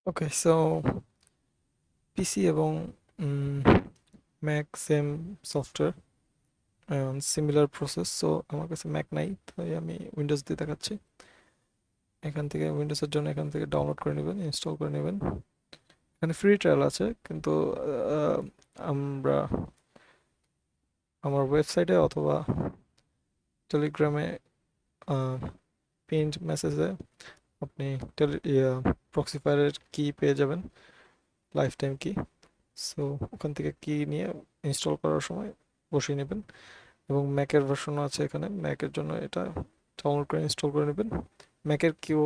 ওকে, so পিসি এবং Mac same software, similar process. So আমার কাছে ম্যাক নাই, তাই আমি উইন্ডোজ দিয়ে দেখাচ্ছি। এখান থেকে উইন্ডোজের জন্য এখান থেকে ডাউনলোড করে নেবেন, ইনস্টল করে নেবেন। এখানে ফ্রি ট্রায়াল আছে, কিন্তু আহ, আমরা আমার ওয়েবসাইটে অথবা টেলিগ্রামে পিন্ড মেসেজে আপনি প্রক্সিফায়ারের কি পেয়ে যাবেন, লাইফ টাইম কি। সো ওখান থেকে কি নিয়ে ইনস্টল করার সময় বসিয়ে নেবেন। এবং ম্যাকের ভার্সনও আছে এখানে, ম্যাকের জন্য এটা ডাউনলোড করে ইনস্টল করে নেবেন। ম্যাকের কিও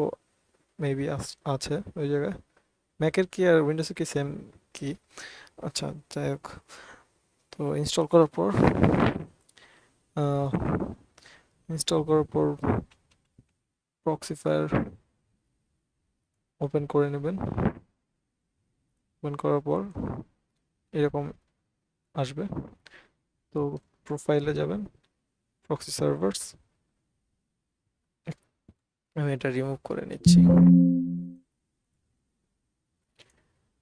মেবি আছে ওই জায়গায়। ম্যাকের কি আর উইন্ডোজের কি সেম কি? আচ্ছা, যাই হোক। তো ইনস্টল করার পর প্রক্সিফায়ার ওপেন করে নেবেন। ওপেন করার পর এরকম আসবে। তো প্রোফাইলে যাবেন, প্রক্সি সার্ভার্স। আমি এটা রিমুভ করে নিচ্ছি।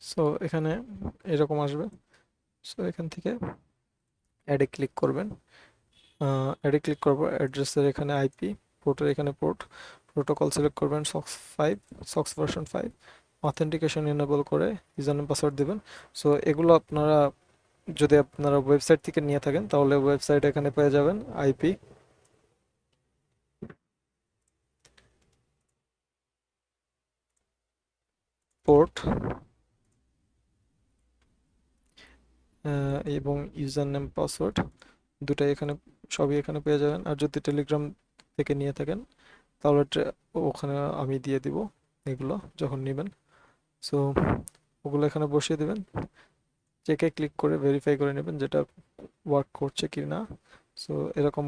সো এখানে এরকম আসবে। সো এখান থেকে অ্যাডে ক্লিক করবেন। অ্যাডে ক্লিক করবো, অ্যাড্রেসের এখানে আইপি, পোর্টের এখানে পোর্ট, প্রোটোকল সিলেক্ট করবেন socks 5, socks version 5, authentication enable করে ইউজার নেম পাসওয়ার্ড দেবেন। সো এগুলো আপনারা যদি আপনারা ওয়েবসাইট থেকে নিয়ে থাকেন তাহলে ওয়েবসাইট এখানে পেয়ে যাবেন। আইপি, পোর্ট এবং ইউজার নেম পাসওয়ার্ড দুটাই এখানে, সবই এখানে পেয়ে যাবেন। আর যদি টেলিগ্রাম থেকে নিয়ে থাকেন তাহলে ওখানে আমি দিয়ে দিব এগুলো যখন নেবেন। সো ওগুলো এখানে বসিয়ে দেবেন, চেকে ক্লিক করে ভেরিফাই করে নেবেন যেটা ওয়ার্ক করছে কি না। সো এরকম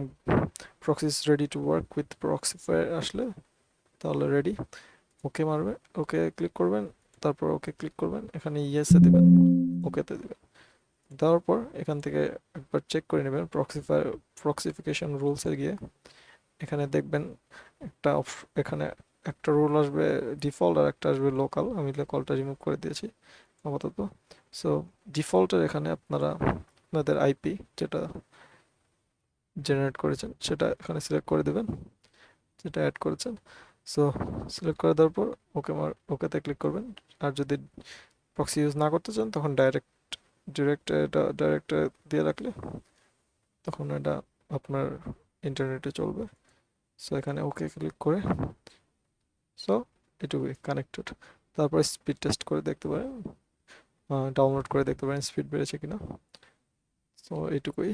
proxies ready to work with proxifier আসলে তাহলে রেডি। ওকে মারবে, ওকে ক্লিক করবেন, তারপর ওকে ক্লিক করবেন, এখানে ইয়েসে দিবেন, ওকেতে দিবেন। দেওয়ার পর এখান থেকে একবার চেক করে নেবেন প্রক্সিফিকেশন রুলসে গিয়ে। এখানে দেখবেন এখানে একটা রুল আসবে ডিফল্ট আর একটা আসবে লোকাল। আমি লোকালটা রিমুভ করে দিয়েছি আপাতত। সো ডিফল্টের এখানে আপনারা আপনাদের আইপি যেটা জেনারেট করেছেন সেটা এখানে সিলেক্ট করে দেবেন, যেটা অ্যাড করেছেন। সো সিলেক্ট করে দেওয়ার পর ওকেতে ক্লিক করবেন। আর যদি প্রক্সি ইউজ না করতে চান তখন ডাইরেক্ট দিয়ে রাখলে তখন এটা আপনার ইন্টারনেটে চলবে। সো এখানে ওকে ক্লিক করে, সো এটুকুই কানেক্টেড। তারপর স্পিড টেস্ট করে দেখতে পারেন, ডাউনলোড করে দেখতে পারেন স্পিড বেড়েছে কিনা। সো এইটুকুই।